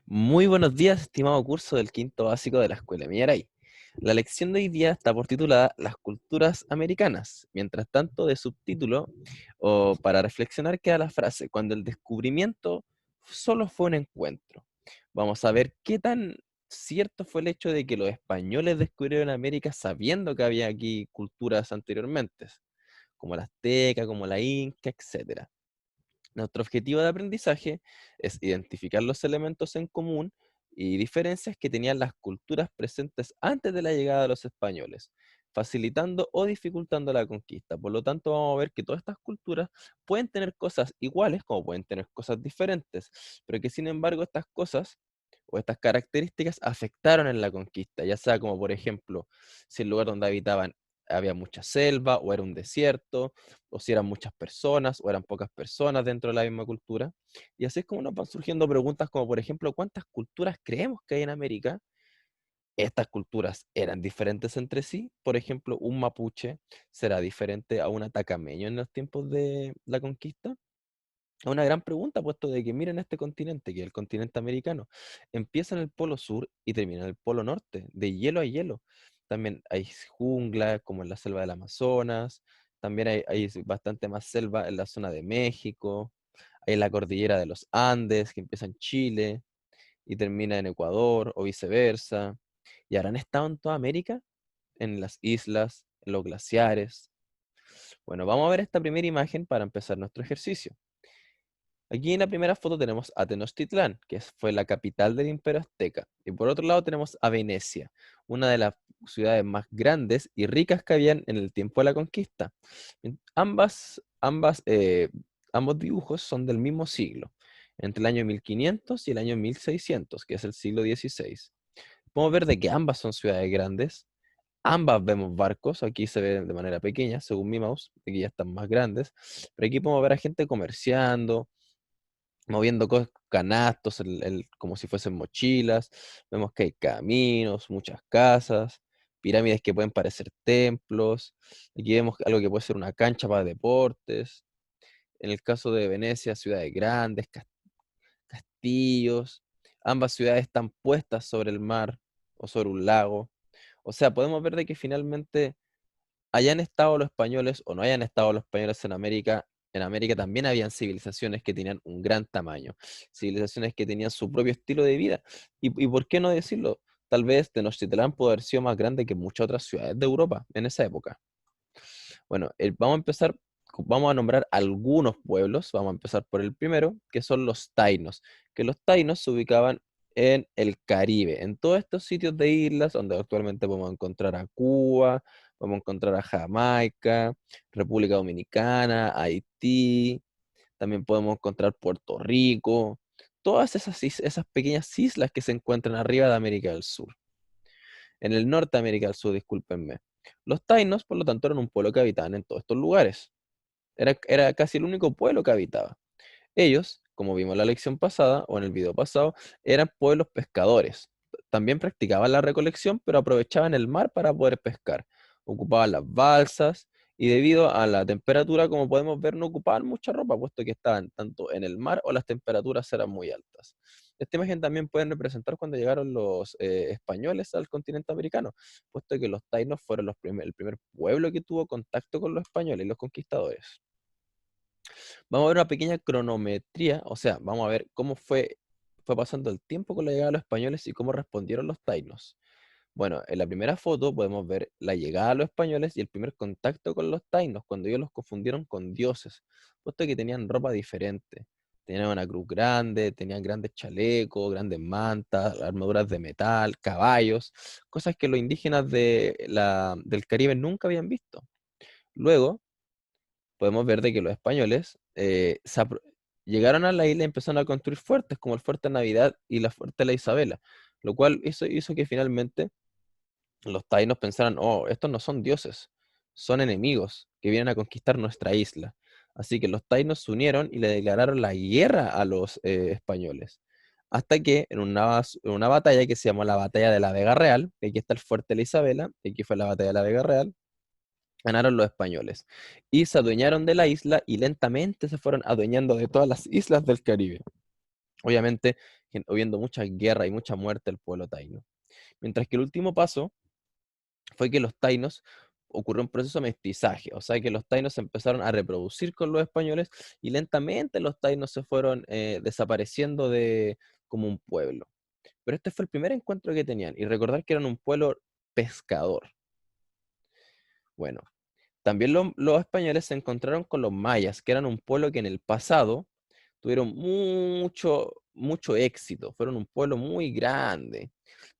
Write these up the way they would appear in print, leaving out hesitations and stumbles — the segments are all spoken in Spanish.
Muy buenos días, estimado curso del quinto básico de la Escuela Millaray. La lección de hoy día está por titulada Las culturas americanas. Mientras tanto, de subtítulo, o para reflexionar, queda la frase, cuando el descubrimiento solo fue un encuentro. Vamos a ver qué tan cierto fue el hecho de que los españoles descubrieron América sabiendo que había aquí culturas anteriormente, como la azteca, como la inca, etcétera. Nuestro objetivo de aprendizaje es identificar los elementos en común y diferencias que tenían las culturas presentes antes de la llegada de los españoles, facilitando o dificultando la conquista. Por lo tanto, vamos a ver que todas estas culturas pueden tener cosas iguales como pueden tener cosas diferentes, pero que sin embargo estas cosas o estas características afectaron en la conquista, ya sea como por ejemplo, si el lugar donde habitaban había mucha selva o era un desierto, o si eran muchas personas o eran pocas personas dentro de la misma cultura. Y así es como nos van surgiendo preguntas como, por ejemplo, ¿cuántas culturas creemos que hay en América? ¿Estas culturas eran diferentes entre sí? Por ejemplo, un mapuche será diferente a un atacameño en los tiempos de la conquista. Es una gran pregunta, puesto de que miren este continente, que es el continente americano, empieza en el polo sur y termina en el polo norte, de hielo a hielo. También hay jungla, como en la selva del Amazonas, también hay bastante más selva en la zona de México, hay la cordillera de los Andes, que empieza en Chile y termina en Ecuador, o viceversa. ¿Y habrán estado en toda América? En las islas, en los glaciares. Bueno, vamos a ver esta primera imagen para empezar nuestro ejercicio. Aquí en la primera foto tenemos a Tenochtitlán, que fue la capital del Imperio Azteca. Y por otro lado tenemos a Venecia, una de las ciudades más grandes y ricas que habían en el tiempo de la conquista. Ambos dibujos son del mismo siglo, entre el año 1500 y el año 1600, que es el siglo XVI. Podemos ver de que ambas son ciudades grandes. Ambas vemos barcos, aquí se ve de manera pequeña, según mi mouse, aquí ya están más grandes, pero aquí podemos ver a gente comerciando, moviendo canastos como si fuesen mochilas. Vemos que hay caminos, muchas casas, pirámides que pueden parecer templos. Aquí vemos algo que puede ser una cancha para deportes. En el caso de Venecia, ciudades grandes, castillos. Ambas ciudades están puestas sobre el mar o sobre un lago. O sea, podemos ver de que finalmente hayan estado los españoles o no hayan estado los españoles en América también habían civilizaciones que tenían un gran tamaño, civilizaciones que tenían su propio estilo de vida. Y por qué no decirlo? Tal vez Tenochtitlán pudo haber sido más grande que muchas otras ciudades de Europa en esa época. Bueno, vamos a empezar, vamos a nombrar algunos pueblos. Vamos a empezar por el primero, que son los taínos, que los taínos se ubicaban en el Caribe, en todos estos sitios de islas donde actualmente podemos encontrar a Cuba, podemos encontrar a Jamaica, República Dominicana, Haití, también podemos encontrar Puerto Rico, todas esas pequeñas islas que se encuentran arriba de América del Sur, en el norte de América del Sur, discúlpenme. Los taínos, por lo tanto, eran un pueblo que habitaban en todos estos lugares. Era casi el único pueblo que habitaba. Ellos, como vimos en la lección pasada o en el video pasado, eran pueblos pescadores. También practicaban la recolección, pero aprovechaban el mar para poder pescar. Ocupaban las balsas y debido a la temperatura, como podemos ver, no ocupaban mucha ropa, puesto que estaban tanto en el mar o las temperaturas eran muy altas. Esta imagen también pueden representar cuando llegaron los españoles al continente americano, puesto que los taínos fueron el primer pueblo que tuvo contacto con los españoles y los conquistadores. Vamos a ver una pequeña cronometría, o sea, vamos a ver cómo fue pasando el tiempo con la llegada de los españoles y cómo respondieron los taínos. Bueno, en la primera foto podemos ver la llegada de los españoles y el primer contacto con los taínos, cuando ellos los confundieron con dioses, puesto que tenían ropa diferente. Tenían una cruz grande, tenían grandes chalecos, grandes mantas, armaduras de metal, caballos, cosas que los indígenas del Caribe nunca habían visto. Luego, podemos ver de que los españoles llegaron a la isla y empezaron a construir fuertes, como el Fuerte Navidad y la Fuerte La Isabela, lo cual hizo que finalmente los taínos pensaran, oh, estos no son dioses, son enemigos que vienen a conquistar nuestra isla. Así que los taínos se unieron y le declararon la guerra a los españoles. Hasta que en una batalla que se llamó la Batalla de la Vega Real, que aquí está el Fuerte La Isabela, que aquí fue la Batalla de la Vega Real, ganaron los españoles y se adueñaron de la isla y lentamente se fueron adueñando de todas las islas del Caribe. obviamente habiendo mucha guerra y mucha muerte del pueblo taíno. Mientras que el último paso fue que los taínos ocurrió un proceso de mestizaje, o sea que los taínos se empezaron a reproducir con los españoles y lentamente los taínos se fueron desapareciendo de como un pueblo. Pero este fue el primer encuentro que tenían y recordar que eran un pueblo pescador. Bueno, también los españoles se encontraron con los mayas, que eran un pueblo que en el pasado tuvieron mucho éxito, fueron un pueblo muy grande.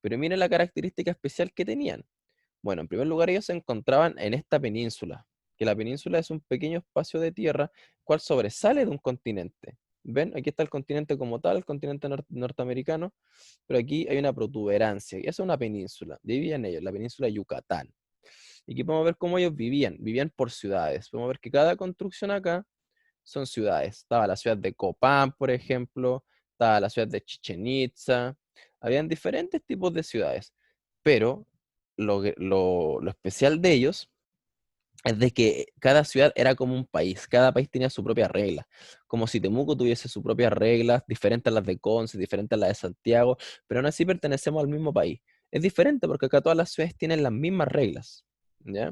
Pero miren la característica especial que tenían. Bueno, en primer lugar, ellos se encontraban en esta península, que la península es un pequeño espacio de tierra, cual sobresale de un continente. ¿Ven? Aquí está el continente como tal, el continente norteamericano, pero aquí hay una protuberancia, y esa es una península. Y ahí vivían ellos, la península de Yucatán. Y aquí podemos ver cómo ellos vivían por ciudades. Podemos ver que cada construcción acá son ciudades. Estaba la ciudad de Copán, por ejemplo, estaba la ciudad de Chichen Itza, habían diferentes tipos de ciudades, pero lo especial de ellos es de que cada ciudad era como un país, cada país tenía su propia regla, como si Temuco tuviese sus propias reglas, diferentes a las de Conce, diferentes a las de Santiago, pero aún así pertenecemos al mismo país. Es diferente porque acá todas las ciudades tienen las mismas reglas, ¿ya?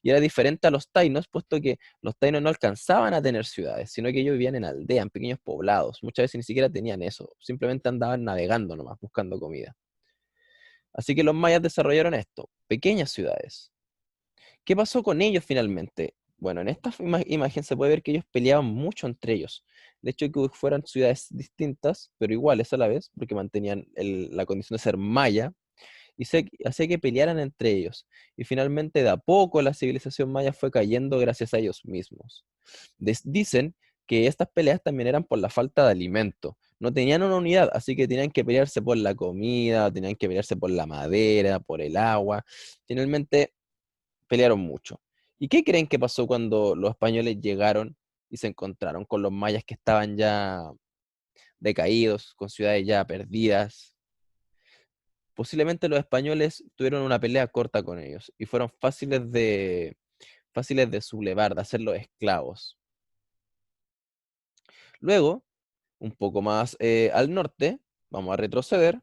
Y era diferente a los tainos, puesto que los tainos no alcanzaban a tener ciudades, sino que ellos vivían en aldeas, en pequeños poblados. Muchas veces ni siquiera tenían eso, simplemente andaban navegando nomás, buscando comida. Así que los mayas desarrollaron esto, pequeñas ciudades. ¿Qué pasó con ellos finalmente? Bueno, en esta imagen se puede ver que ellos peleaban mucho entre ellos. De hecho, que fueran ciudades distintas, pero iguales a la vez, porque mantenían la condición de ser maya, y hacía que pelearan entre ellos. Y finalmente, de a poco, la civilización maya fue cayendo gracias a ellos mismos. Dicen que estas peleas también eran por la falta de alimento. No tenían una unidad, así que tenían que pelearse por la comida, tenían que pelearse por la madera, por el agua. Finalmente, pelearon mucho. ¿Y qué creen que pasó cuando los españoles llegaron y se encontraron con los mayas que estaban ya decaídos, con ciudades ya perdidas? Posiblemente los españoles tuvieron una pelea corta con ellos y fueron fáciles de sublevar, de hacerlos esclavos. Luego, un poco más al norte, vamos a retroceder.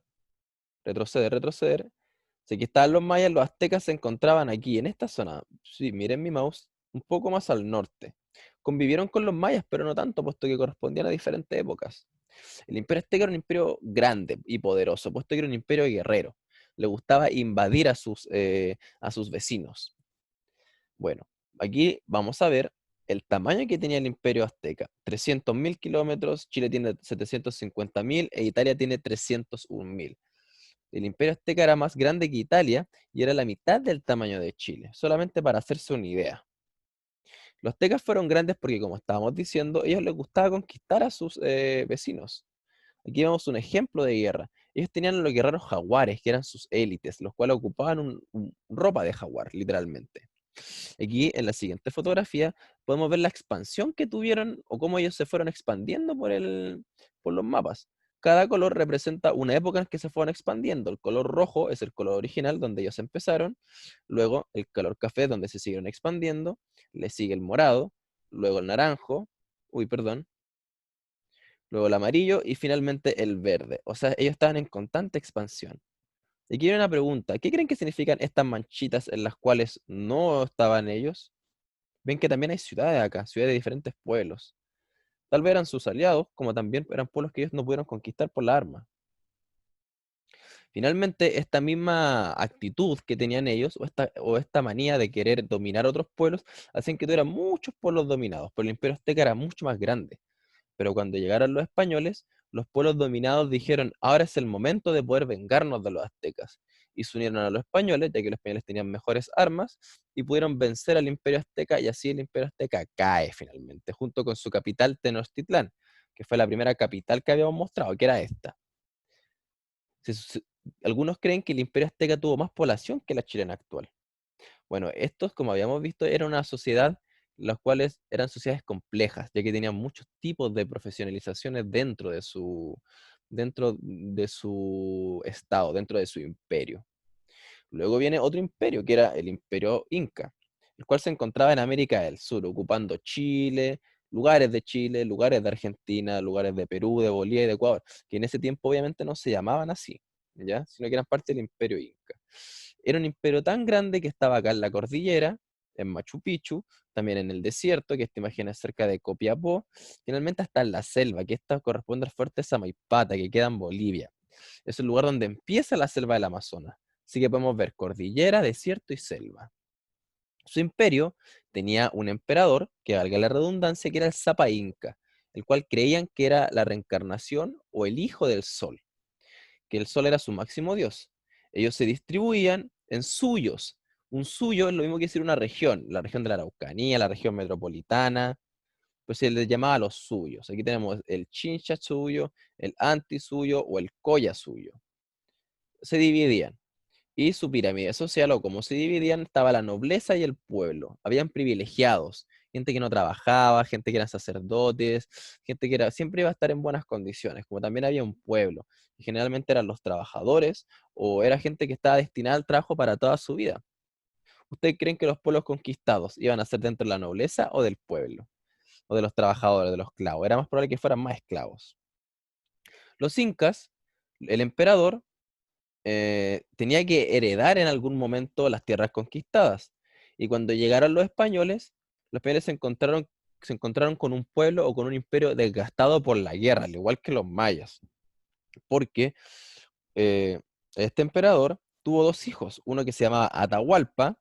Si aquí estaban los mayas, los aztecas se encontraban aquí, en esta zona. Sí, miren mi mouse, un poco más al norte. Convivieron con los mayas, pero no tanto, puesto que correspondían a diferentes épocas. El imperio azteca era un imperio grande y poderoso, puesto que era un imperio guerrero. Le gustaba invadir a sus vecinos. Bueno, aquí vamos a ver el tamaño que tenía el imperio azteca. 300.000 kilómetros, Chile tiene 750.000 e Italia tiene 301.000. El imperio azteca era más grande que Italia y era la mitad del tamaño de Chile, solamente para hacerse una idea. Los aztecas fueron grandes porque, como estábamos diciendo, ellos les gustaba conquistar a sus vecinos. Aquí vemos un ejemplo de guerra. Ellos tenían a los guerreros jaguares, que eran sus élites, los cuales ocupaban ropa de jaguar, literalmente. Aquí en la siguiente fotografía podemos ver la expansión que tuvieron o cómo ellos se fueron expandiendo por los mapas. Cada color representa una época en que se fueron expandiendo. El color rojo es el color original donde ellos empezaron, luego el color café donde se siguieron expandiendo, le sigue el morado, luego el naranjo, uy, perdón, luego el amarillo y finalmente el verde. O sea, ellos estaban en constante expansión. Y aquí hay una pregunta, ¿qué creen que significan estas manchitas en las cuales no estaban ellos? Ven que también hay ciudades acá, ciudades de diferentes pueblos. Tal vez eran sus aliados, como también eran pueblos que ellos no pudieron conquistar por la arma. Finalmente, esta misma actitud que tenían ellos, o esta manía de querer dominar otros pueblos, hacían que tuvieran muchos pueblos dominados, pero el imperio azteca era mucho más grande. Pero cuando llegaron los españoles, los pueblos dominados dijeron, ahora es el momento de poder vengarnos de los aztecas. Y se unieron a los españoles, ya que los españoles tenían mejores armas, y pudieron vencer al imperio azteca, y así el imperio azteca cae finalmente, junto con su capital Tenochtitlán, que fue la primera capital que habíamos mostrado, que era esta. Algunos creen que el imperio azteca tuvo más población que la chilena actual. Bueno, estos, como habíamos visto, era una sociedad, las cuales eran sociedades complejas, ya que tenían muchos tipos de profesionalizaciones dentro de su estado, dentro de su imperio. Luego viene otro imperio, que era el imperio Inca, el cual se encontraba en América del Sur, ocupando Chile, lugares de Chile, lugares de Argentina, lugares de Perú, de Bolivia y de Ecuador, que en ese tiempo obviamente no se llamaban así, ¿ya? Sino que eran parte del imperio inca. Era un imperio tan grande que estaba acá en la cordillera, en Machu Picchu, también en el desierto, que esta imagen es cerca de Copiapó, finalmente hasta en la selva, que esta corresponde al fuerte Samaipata, que queda en Bolivia. Es el lugar donde empieza la selva del Amazonas. Así que podemos ver cordillera, desierto y selva. Su imperio tenía un emperador, que valga la redundancia, que era el Zapa Inca, el cual creían que era la reencarnación o el hijo del sol, que el sol era su máximo dios. Ellos se distribuían en suyos. Un suyo es lo mismo que decir una región, la región de la Araucanía, la región metropolitana, pues se les llamaba los suyos. Aquí tenemos el Chincha suyo, el Anti suyo o el Coya suyo. Se dividían. Y su pirámide social, o como se dividían, estaba la nobleza y el pueblo. Habían privilegiados, gente que no trabajaba, gente que eran sacerdotes, gente que siempre iba a estar en buenas condiciones, como también había un pueblo. Y generalmente eran los trabajadores o era gente que estaba destinada al trabajo para toda su vida. ¿Ustedes creen que los pueblos conquistados iban a ser dentro de la nobleza o del pueblo? O de los trabajadores, de los esclavos. Era más probable que fueran más esclavos. Los incas, el emperador, tenía que heredar en algún momento las tierras conquistadas. Y cuando llegaron los españoles se encontraron con un pueblo o con un imperio desgastado por la guerra, al igual que los mayas. Porque eh, este emperador tuvo dos hijos, uno que se llamaba Atahualpa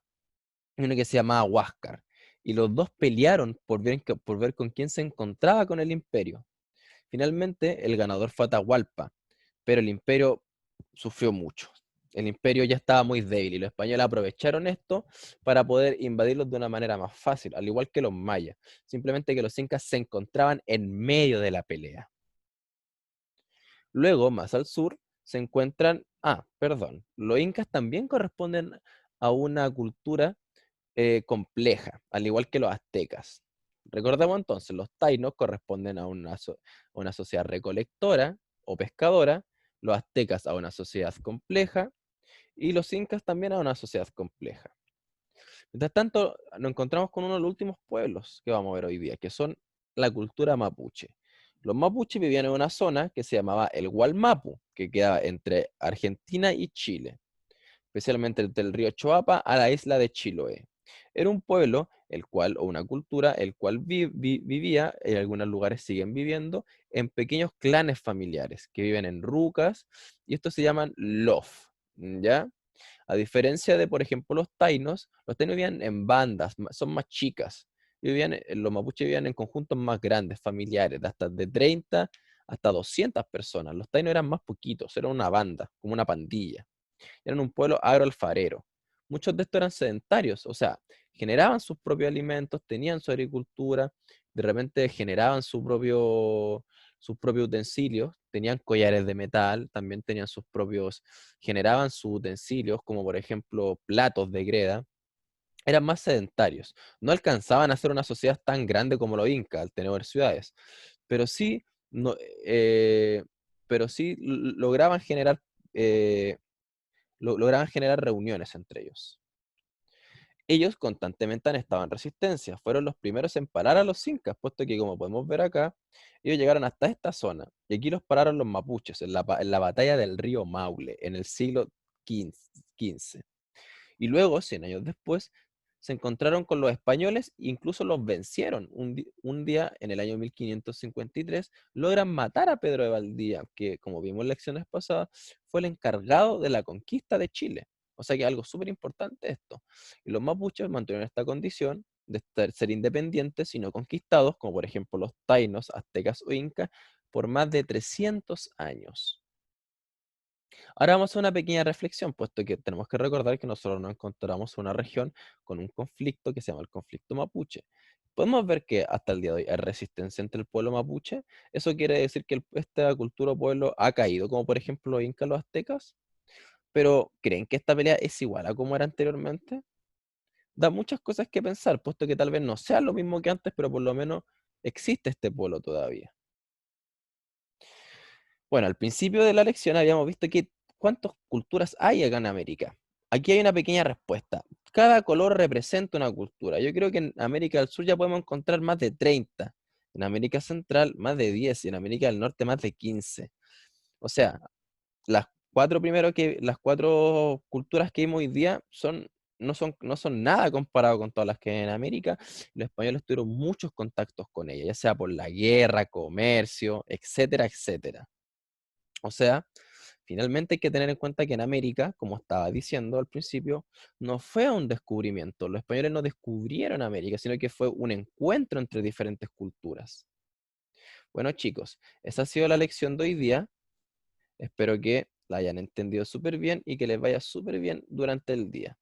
y uno que se llamaba Huáscar. Y los dos pelearon por ver con quién se encontraba con el imperio. Finalmente, el ganador fue Atahualpa, pero el imperio sufrió mucho. El imperio ya estaba muy débil y los españoles aprovecharon esto para poder invadirlos de una manera más fácil, al igual que los mayas. Simplemente que los incas se encontraban en medio de la pelea. Luego, más al sur, se encuentran, perdón, los incas también corresponden a una cultura compleja, al igual que los aztecas. Recordemos entonces, los tainos corresponden a una sociedad recolectora o pescadora, los aztecas a una sociedad compleja y los incas también a una sociedad compleja. Mientras tanto, nos encontramos con uno de los últimos pueblos que vamos a ver hoy día, que son la cultura mapuche. Los mapuches vivían en una zona que se llamaba el Gualmapu, que queda entre Argentina y Chile, especialmente desde el río Choapa a la isla de Chiloé. Era un pueblo, o una cultura, el cual vivía, en algunos lugares siguen viviendo, en pequeños clanes familiares que viven en rucas, y estos se llaman lof, ¿ya? A diferencia de, por ejemplo, los tainos vivían en bandas, son más chicas. Los mapuches vivían en conjuntos más grandes, familiares, de hasta de 30 hasta 200 personas. Los tainos eran más poquitos, eran una banda, como una pandilla. Eran un pueblo agroalfarero. Muchos de estos eran sedentarios, o sea, generaban sus propios alimentos, tenían su agricultura, de repente generaban sus propios utensilios, tenían collares de metal, también tenían generaban sus utensilios, como por ejemplo platos de greda, eran más sedentarios. No alcanzaban a ser una sociedad tan grande como los incas al tener ciudades, pero sí, no, lograban eh, lograban generar reuniones entre ellos. Ellos constantemente han estado en resistencia, fueron los primeros en parar a los incas, puesto que como podemos ver acá, ellos llegaron hasta esta zona, y aquí los pararon los mapuches en la batalla del río Maule, en el siglo XV. Y luego, 100 años después, se encontraron con los españoles e incluso los vencieron. Un día, en el año 1553, logran matar a Pedro de Valdivia, que, como vimos en lecciones pasadas, fue el encargado de la conquista de Chile. O sea que algo súper importante esto. Y los mapuches mantuvieron esta condición de ser independientes y no conquistados, como por ejemplo los tainos, aztecas o incas, por más de 300 años. Ahora vamos a una pequeña reflexión, puesto que tenemos que recordar que nosotros nos encontramos en una región con un conflicto que se llama el conflicto mapuche. Podemos ver que hasta el día de hoy hay resistencia entre el pueblo mapuche. Eso quiere decir que esta cultura o pueblo ha caído, como por ejemplo los incas, los aztecas. Pero ¿creen que esta pelea es igual a como era anteriormente? Da muchas cosas que pensar, puesto que tal vez no sea lo mismo que antes, pero por lo menos existe este pueblo todavía. Bueno, al principio de la lección habíamos visto que cuántas culturas hay acá en América. Aquí hay una pequeña respuesta. Cada color representa una cultura. Yo creo que en América del Sur ya podemos encontrar más de 30. En América Central, más de 10, y en América del Norte, más de 15. O sea, las cuatro culturas que vimos hoy día no son nada comparado con todas las que hay en América. Los españoles tuvieron muchos contactos con ellas, ya sea por la guerra, comercio, etcétera, etcétera. O sea, finalmente hay que tener en cuenta que en América, como estaba diciendo al principio, no fue un descubrimiento. Los españoles no descubrieron América, sino que fue un encuentro entre diferentes culturas. Bueno, chicos, esa ha sido la lección de hoy día. Espero que la hayan entendido súper bien y que les vaya súper bien durante el día.